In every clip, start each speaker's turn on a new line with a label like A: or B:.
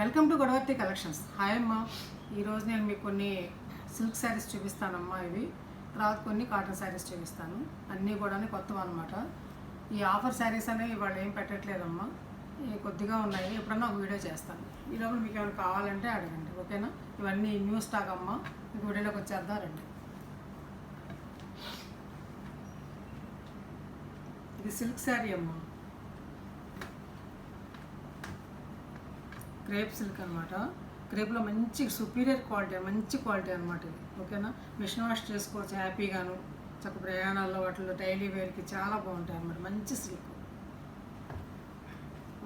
A: Welcome to Godavarthi collections. Hi అమ్మా, ఈరోజు నేను మీకు కొన్ని సిల్క్ శారీస్ చూపిస్తానమ్మా. ఇవి తర్వాత కొన్ని కాటన్ శారీస్ చూపిస్తాను. అన్నీ కూడా కొత్తవి అనమాట. ఈ ఆఫర్ శారీస్ అనేవి ఇవాళ ఏం పెట్టట్లేదమ్మా, కొద్దిగా ఉన్నాయి. ఎప్పుడన్నా ఒక వీడియో చేస్తాను. ఈలోపు మీకు ఏమైనా కావాలంటే అడగండి, ఓకేనా? ఇవన్నీ న్యూ స్టాక్ అమ్మా. ఇంక వీడియోలోకి వచ్చేద్దాం రండి. ఇది సిల్క్ శారీ అమ్మా, క్రేప్ సిల్క్ అనమాట. క్రేప్లో మంచి సుపీరియర్ క్వాలిటీ, మంచి క్వాలిటీ అనమాట ఇది, ఓకేనా? మిషన్ వాష్ చేసుకోవచ్చు హ్యాపీగాను. చక్క ప్రయాణాల్లో వాటిలో డైలీ వేర్కి చాలా బాగుంటాయి అనమాట. మంచి సిల్క్.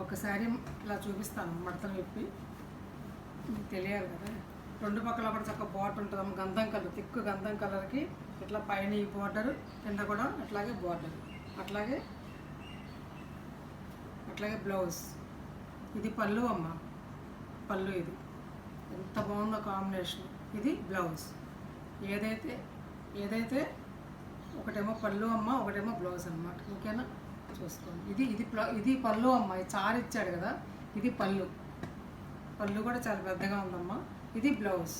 A: ఒకసారి ఇలా చూపిస్తాను మడతలు విప్పి, మీకు తెలియాలి కదా. రెండు పక్కల కూడా చక్క బార్డర్ ఉంటుంది, గంధం కలర్, తిక్కు గంధం కలర్కి ఇట్లా పైన ఈ బార్డర్, కింద కూడా అట్లాగే బార్డర్, అట్లాగే బ్లౌజ్. ఇది పళ్ళు అమ్మ, పళ్ళు. ఇది ఎంత బాగుందో కాంబినేషన్. ఇది బ్లౌజ్. ఏదైతే ఒకటేమో పళ్ళు అమ్మ, ఒకటేమో బ్లౌజ్ అన్నమాట, ఓకేనా? చూసుకోండి. ఇది పళ్ళు అమ్మ. ఈ చారు ఇచ్చాడు కదా, ఇది పళ్ళు. పళ్ళు కూడా చాలా పెద్దగా ఉందమ్మా. ఇది బ్లౌజ్.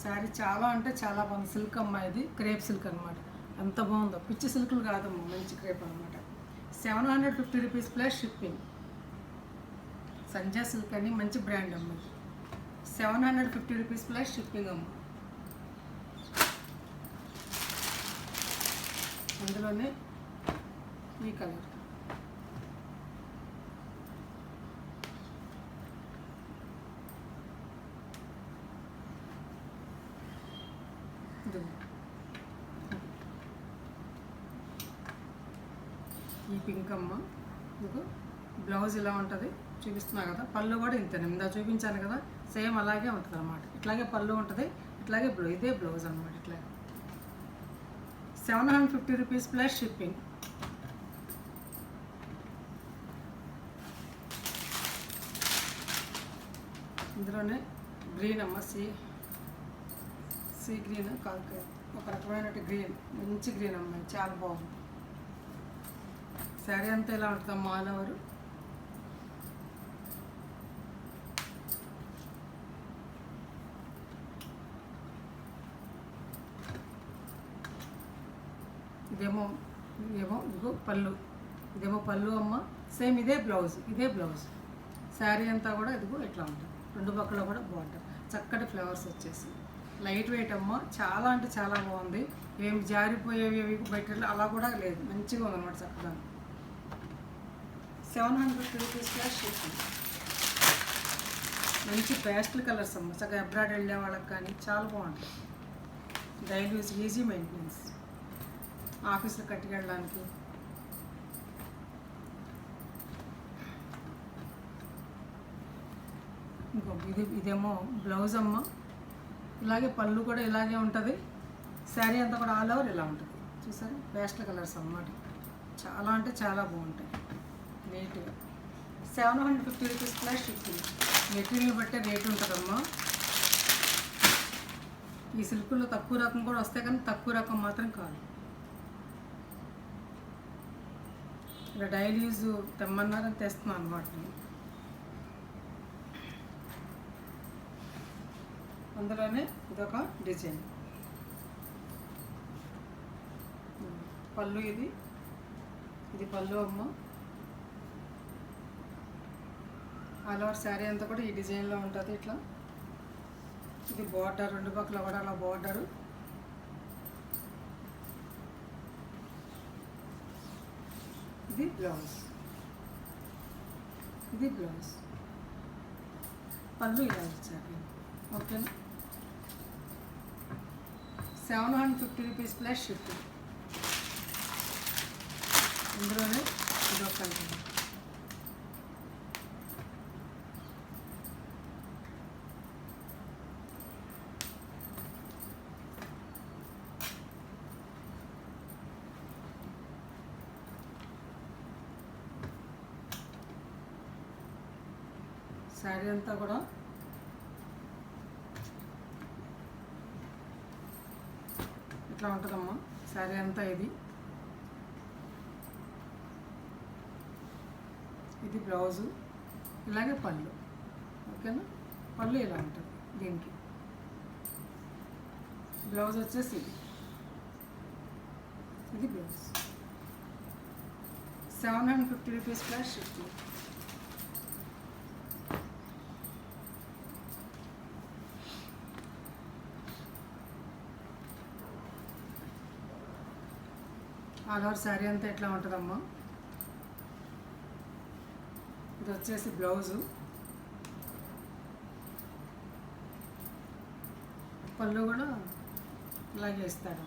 A: శారీ చాలా అంటే చాలా బాగుంది. సిల్క్ అమ్మ, ఇది క్రేప్ సిల్క్ అనమాట. ఎంత బాగుందో, పిచ్చి సిల్క్లు కాదమ్మా, మంచి క్రేప్ అనమాట. 750 రూపీస్ ప్లస్ షిప్పింగ్. సంజా సిల్క్ అని మంచి బ్రాండ్ అమ్మ. 750 రూపీస్ ప్లస్ షిప్పింగ్ అమ్మ. అందులోనే ఈ కలర్, ఈ పింక్ అమ్మ. మీకు బ్లౌజ్ ఇలా ఉంటుంది, చూపిస్తున్నా కదా. పళ్ళు కూడా ఇంతేనే, ఇందా చూపించాను కదా, సేమ్ అలాగే ఉంటుంది అనమాట. ఇట్లాగే పళ్ళు ఉంటుంది, ఇట్లాగే ఇదే బ్లౌజ్ అనమాట. ఇట్లాగే 750 రూపీస్ ప్లస్ షిప్పింగ్. ఇందులోనే గ్రీన్ అమ్మ, సీ గ్రీన్ కాదు, ఒక రకమైన గ్రీన్, మంచి గ్రీన్ అమ్మ, చాలా బాగుంది. శారీ అంతా ఇలా ఉంటుందమ్మా, ఆల్ ఓవర్. ఇదేమో ఇదిగో పళ్ళు. ఇదేమో పళ్ళు అమ్మ. సేమ్ ఇదే బ్లౌజ్. శారీ అంతా కూడా ఇదిగో ఇట్లా ఉంటుంది. రెండు పక్కల కూడా బార్డర్, చక్కటి ఫ్లవర్స్ వచ్చేసి. లైట్ వెయిట్ అమ్మ, చాలా అంటే చాలా బాగుంది. ఏమి జారిపోయేవి బయట అలా కూడా లేదు, మంచిగా ఉందన్నమాట, చక్కగా. 750 రూపీస్ ప్లస్ షిప్పింగ్. మంచి పేస్టల్ కలర్స్ అమ్మ, చక్కగా అబ్రాడ్ వెళ్ళే వాళ్ళకి కానీ చాలా బాగుంటుంది. డైలీ యూజ్, ఈజీ మెయింటెనెన్స్, ఆఫీస్లో కట్టుకెళ్ళడానికి. ఇదేమో బ్లౌజ్ అమ్మ. ఇలాగే పళ్ళు కూడా ఇలాగే ఉంటుంది. శారీ అంతా కూడా ఆల్ ఓవర్ ఇలా ఉంటుంది. చూసారా, పేస్టల్ కలర్స్ అన్నమాట. చాలా అంటే చాలా బాగుంటాయి, నీట్గా. 750 రూపీస్ ప్లస్ షిప్పింగ్. మెటీరియల్ బట్టే రేటు ఉంటుందమ్మా. ఈ సిల్కుల్లో తక్కువ రకం కూడా వస్తాయి, కానీ తక్కువ రకం మాత్రం కాదు. ఇలా డైలీ యూజ్ తెమ్మన్నారని తెస్తున్నాను అనమాట. అందులోనే ఇదొక డిజైన్. పళ్ళు, ఇది పళ్ళు అమ్మ. ఆల్ ఓవర్ శారీ అంతా కూడా ఈ డిజైన్లో ఉంటుంది ఇట్లా. ఇది బార్డర్, రెండు పక్కల కూడా అలా బార్డరు. ఇది బ్లౌజ్. పళ్ళు ఇలా ఇచ్చారు, ఓకేనా? 750 రూపీస్ ప్లస్ షిప్పింగ్. ఇందులోనే ఇదొక కలర్. శారీ అంతా కూడా ఇట్లా ఉంటుందమ్మా. శారీ అంతా ఇది బ్లౌజు, ఇలాగే పళ్ళు. ఓకేనా, పళ్ళు ఇలా ఉంటుంది. దీనికి బ్లౌజ్ వచ్చేసి ఇది blouse. 750 rupees plus shipping. All over sari అంతా ఎట్లా ఉంటుందమ్మా. ఇది వచ్చేసి బ్లౌజు, పళ్ళు కూడా ఇలాగే ఇస్తాడు.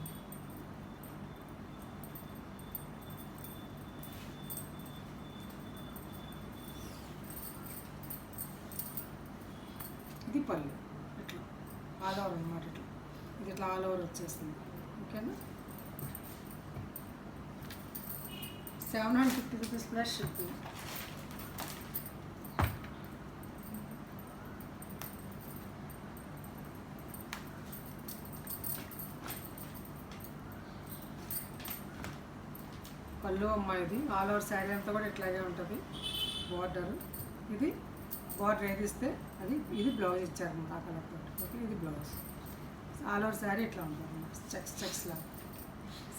A: ఇది పళ్ళు ఇట్లా ఆల్ ఓవర్ అనమాట. ఇట్లా ఇది ఇట్లా ఆల్ ఓవర్ వచ్చేస్తుంది. ఓకేనా, 750 రూపీస్ ప్లస్ షిప్పింగ్. పళ్ళు అమ్మ, ఇది ఆల్ ఓవర్ శారీ అంతా కూడా ఇట్లాగే ఉంటుంది. బార్డర్, ఇది బార్డర్ ఏది ఇస్తే అది, ఇది బ్లౌజ్ ఇచ్చారన్నమాట ఆ కలర్ తోటి. ఓకే, ఇది బ్లౌజ్. ఆల్ ఓవర్ శారీ ఇట్లా ఉంటుంది అన్నమాట, చెక్స్ లాగా.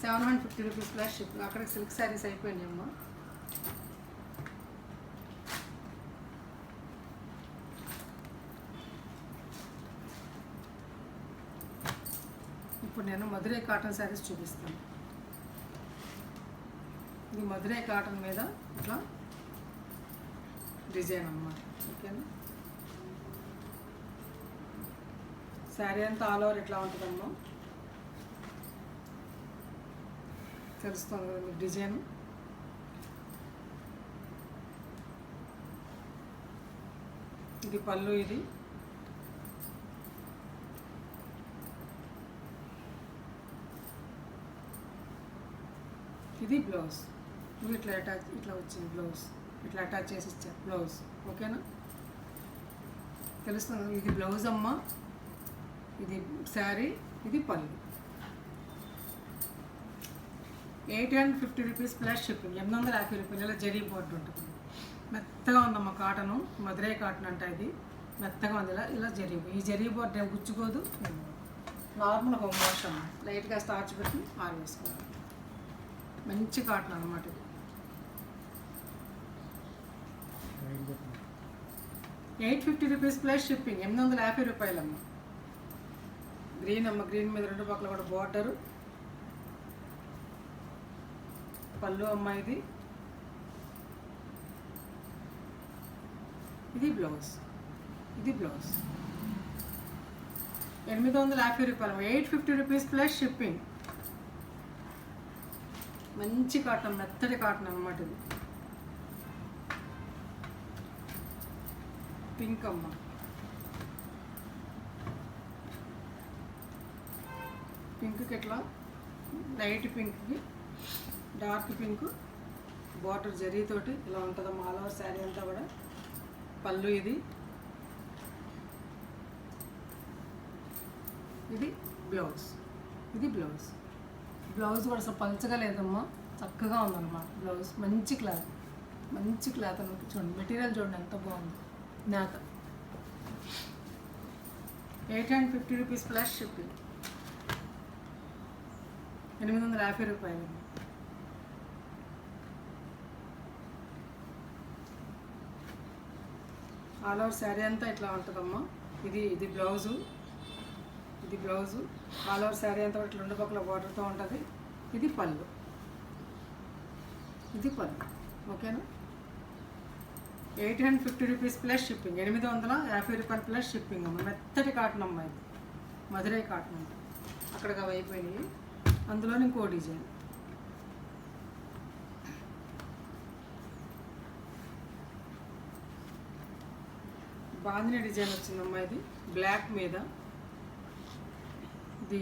A: 750 రూపీస్ ప్లస్ షిప్. అక్కడికి సిల్క్ శారీస్ అయిపోయినాయి అమ్మ. ఇప్పుడు నేను మధురై కాటన్ శారీస్ చూపిస్తాను. ఇది మధురై కాటన్ మీద ఇట్లా డిజైన్ అన్నమాట. ఓకేనా, శారీ అంతా ఆల్ ఓవర్ ఇట్లా ఉంటుందమ్మా. తెలుస్తుంది కదా మీకు డిజైన్. ఇది పళ్ళు, ఇది బ్లౌజ్. ఇట్లా అటాచ్, ఇట్లా వచ్చింది బ్లౌజ్, ఇట్లా అటాచ్ చేసి ఇచ్చారు బ్లౌజ్. ఓకేనా, తెలుస్తుంది. ఇది బ్లౌజ్ అమ్మ, ఇది శారీ, ఇది పళ్ళు. 850 రూపీస్ ప్లస్ షిప్పింగ్. 850 రూపాయలు. ఇలా జరీ బోర్డు ఉంటుంది. మెత్తగా ఉందమ్మ కాటను, మధురై కాటన్ అంట. ఇది మెత్తగా ఉంది. ఇలా జరీ, ఈ జరీ బోర్డు ఏం గుచ్చుకోదు. నార్మల్ హోమ్ వాష్ అమ్మ, లైట్గా స్టార్చ్ పెట్టి ఆరవేసుకోవాలి. మంచి కాటన్ అన్నమాట ఇది. 850 రూపీస్ ప్లస్ షిప్పింగ్. 850 రూపాయలమ్మ. గ్రీన్ అమ్మ, గ్రీన్ మీద రెండు పక్కల కూడా బార్డరు. పళ్ళు అమ్మ, ఇది బ్లౌజ్, ఇది బ్లౌజ్. 850 రూపాయలు. 850 రూపీస్ ప్లస్ షిప్పింగ్. మంచి కాటన్, మెత్తటి కాటన్ అన్నమాట ఇది. పింక్ అమ్మ, పింక్కి ఇట్లా లైట్ పింక్కి డార్క్ పింక్ బార్డర్ జరీతోటి ఇలా ఉంటుందమ్మా. ఆల్ ఓవర్ శారీ అంతా కూడా. పళ్ళు ఇది బ్లౌజ్, ఇది బ్లౌజ్. బ్లౌజ్ కూడా అసలు పలుచగా లేదమ్మా, చక్కగా ఉందన్నమాట బ్లౌజ్. మంచి క్లాత్, మంచి క్లాత్ అన్నమాట. చూడండి మెటీరియల్ చూడండి ఎంత బాగుంది, నేత. 850 రూపీస్ ప్లస్ షిప్పింగ్. 850 రూపాయలు. ఆల్ ఓవర్ శారీ అంతా ఇట్లా ఉంటుందమ్మా. ఇది బ్లౌజు, ఇది బ్లౌజు. ఆల్ ఓవర్ శారీ అంతా ఇట్లా రెండు పక్కల బార్డర్తో ఉంటుంది. ఇది పళ్ళు, ఇది పళ్ళు. ఓకేనా, 850 రూపీస్ ప్లస్ షిప్పింగ్. 850 రూపాయలు ప్లస్ షిప్పింగ్ అమ్మ. మెత్తటి కాటన్ అమ్మ, ఇది మధురై కాటన్ అంట. అక్కడికి అవి అయిపోయినాయి. అందులో ఇంకో డిజైన్. బాందిని డిజైన్ వచ్చిందమ్మా. ఇది బ్లాక్ మీద, ఇది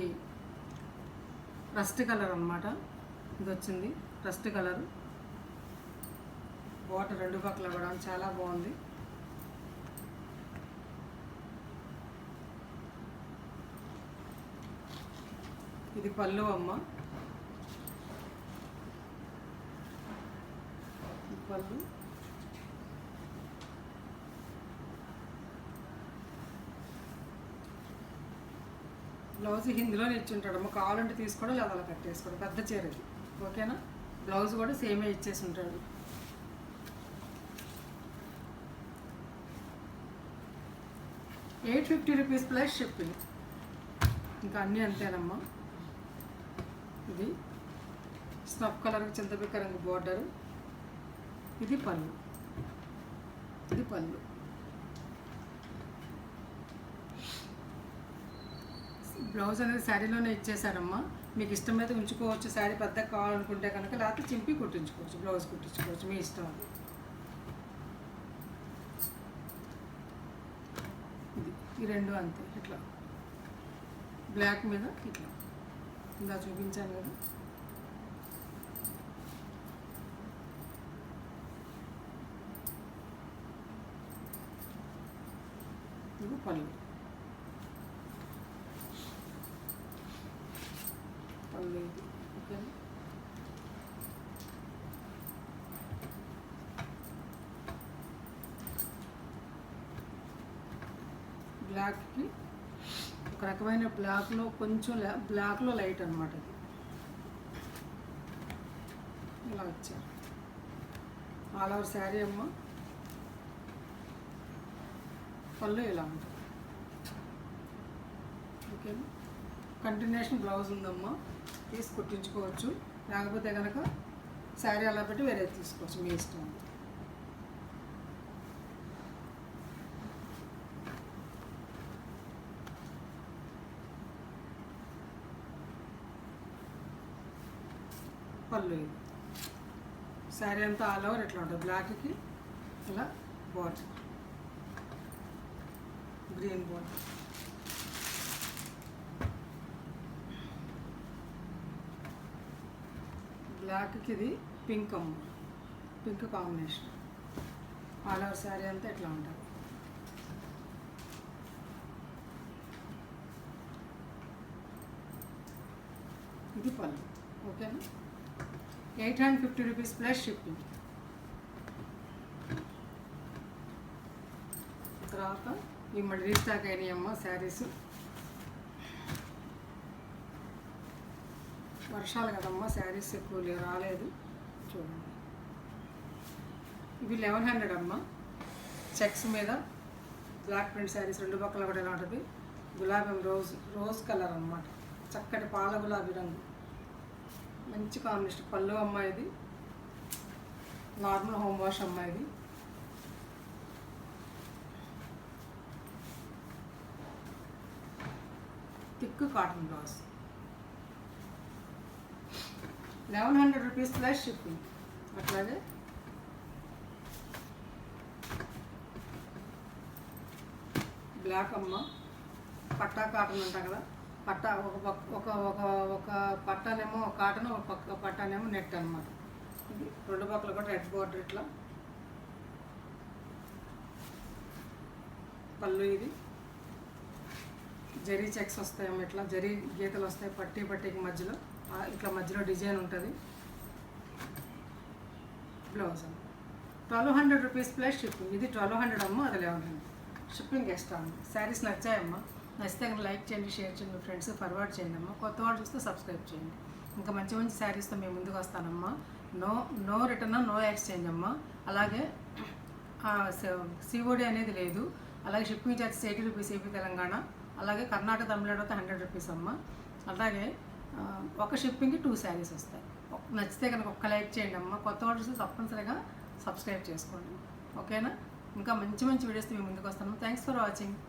A: రస్ట్ కలర్ అన్నమాట. ఇది వచ్చింది రస్ట్ కలర్. వాటర్ రెండు పక్కల కూడా చాలా బాగుంది. ఇది పళ్ళు అమ్మ, పళ్ళు. బ్లౌజ్ హిందీలోనే ఇచ్చి ఉంటాడమ్మా, కావాలంటే తీసుకోవడం లేదా అలా కట్టేసుకోవడం. పెద్ద చీర ఇది, ఓకేనా. బ్లౌజ్ కూడా సేమే ఇచ్చేసి ఉంటాడు. ₹850 ప్లస్ షిప్పింగ్. ఇంకా అన్నీ అంతేనమ్మా. ఇది స్నఫ్ కలర్ చింతపిక్క రంగు బోర్డరు, ఇది పళ్ళు, ఇది పళ్ళు. బ్లౌజ్ అనేది శారీలోనే ఇచ్చేసారమ్మా. మీకు ఇష్టం మీద ఉంచుకోవచ్చు, శారీ పెద్దగా కావాలనుకుంటే కనుక, లేకపోతే చింపి కుట్టించుకోవచ్చు, బ్లౌజ్ కుట్టించుకోవచ్చు, మీ ఇష్టం అది. ఇది ఈ రెండు అంతే, ఇట్లా బ్లాక్ మీద ఇట్లా ఇంకా చూపించాను కదా. ఇది పళ్ళు, పళ్ళు ఇది, ఓకేనా. బ్లాక్కి ఒక రకమైన బ్లాక్లో కొంచెం బ్లాక్లో లైట్ అనమాట. ఇది ఇలా వచ్చారు. ఆల్ ఓవర్ శారీ అమ్మ. పళ్ళు ఇలా ఉంటుంది, ఓకేనా. కంటిన్యూషన్ బ్లౌజ్ ఉందమ్మా, తీసి కుట్టించుకోవచ్చు, లేకపోతే కనుక శారీ అలా పెట్టి వేరే తీసుకోవచ్చు, మీ ఇష్టం. పళ్ళు ఇది, శారీ అంతా ఆల్ ఓవర్ ఎట్లా ఉంటుంది, బ్లాక్కి ఇలా బార్డర్, గ్రీన్ బార్డర్. బ్లాక్కి ఇది పింక్ అమ్మ, pink combination. All over sari అంతా ఎట్లా ఉంటుంది. ఇది పళ్ళు, ఓకేనా. ₹850 ప్లస్ షిప్పింగ్. తర్వాత ఈ మళ్ళీ రీస్టాక్ అయినాయి అమ్మ శారీస్. వర్షాలు కదమ్మా, శారీస్ ఎక్కువ రాలేదు, చూడండి. ఇవి 1100 అమ్మ, చెక్స్ మీద బ్లాక్ ప్రింట్ శారీస్, రెండు పక్కల కూడా ఎలా ఉంటుంది, గులాబీ రోజ్ కలర్ అన్నమాట, చక్కటి పాల గులాబీ రంగు, మంచి కాంబినేషన్. పళ్ళు అమ్మ ఇది, నార్మల్ హోమ్ వాష్ అమ్మ ఇది. Thick cotton blouse. ₹1100 plus shipping. అట్లాగే బ్లాక్ అమ్మ, పట్టా కాటన్ అంటాం కదా, పట్టా ఒక పట్టానేమో కాటన్, ఒక పక్క పట్టానేమో నెట్ అనమాట. ఇది రెండు పక్కల కూడా రెడ్ బార్డర్ ఇట్లా. పళ్ళు ఇది జరీ చెక్స్ వస్తాయేమో, ఇట్లా జరీ గీతలు వస్తాయి పట్టీకి మధ్యలో, ఇట్లా మధ్యలో డిజైన్ ఉంటుంది. బ్లౌజ్ అమ్మ ₹1200 ప్లస్ షిప్పింగ్. ఇది 1200 అమ్మ, అది 1100 షిప్పింగ్ ఎక్స్ట్రా అమ్మ. శారీస్ నచ్చాయమ్మా, నచ్చితే కనుక లైక్ చేయండి, షేర్ చేయండి, మీ ఫ్రెండ్స్ ఫార్వర్డ్ చేయండి అమ్మ. కొత్త వాళ్ళు చూస్తే సబ్స్క్రైబ్ చేయండి. ఇంకా మంచి మంచి శారీస్తో మేము ముందుకు వస్తానమ్మా. నో రిటర్న్, నో ఎక్స్చేంజ్ అమ్మ. అలాగే COD అనేది లేదు. అలాగే షిప్పింగ్ ఛార్జెస్ ₹80 ఏపీ తెలంగాణ. అలాగే కర్ణాటక తమిళనాడు అయితే ₹100 అమ్మ. అలాగే ఒక షిప్పింగ్కి 2 శారీస్ వస్తాయి. నచ్చితే కనుక ఒక్క లైక్ చేయండి అమ్మ. కొత్త వాళ్ళు చూస్తే తప్పనిసరిగా సబ్స్క్రైబ్ చేసుకోండి, ఓకేనా. ఇంకా మంచి మంచి వీడియోస్ మేము ముందుకు వస్తాను. Thanks for watching.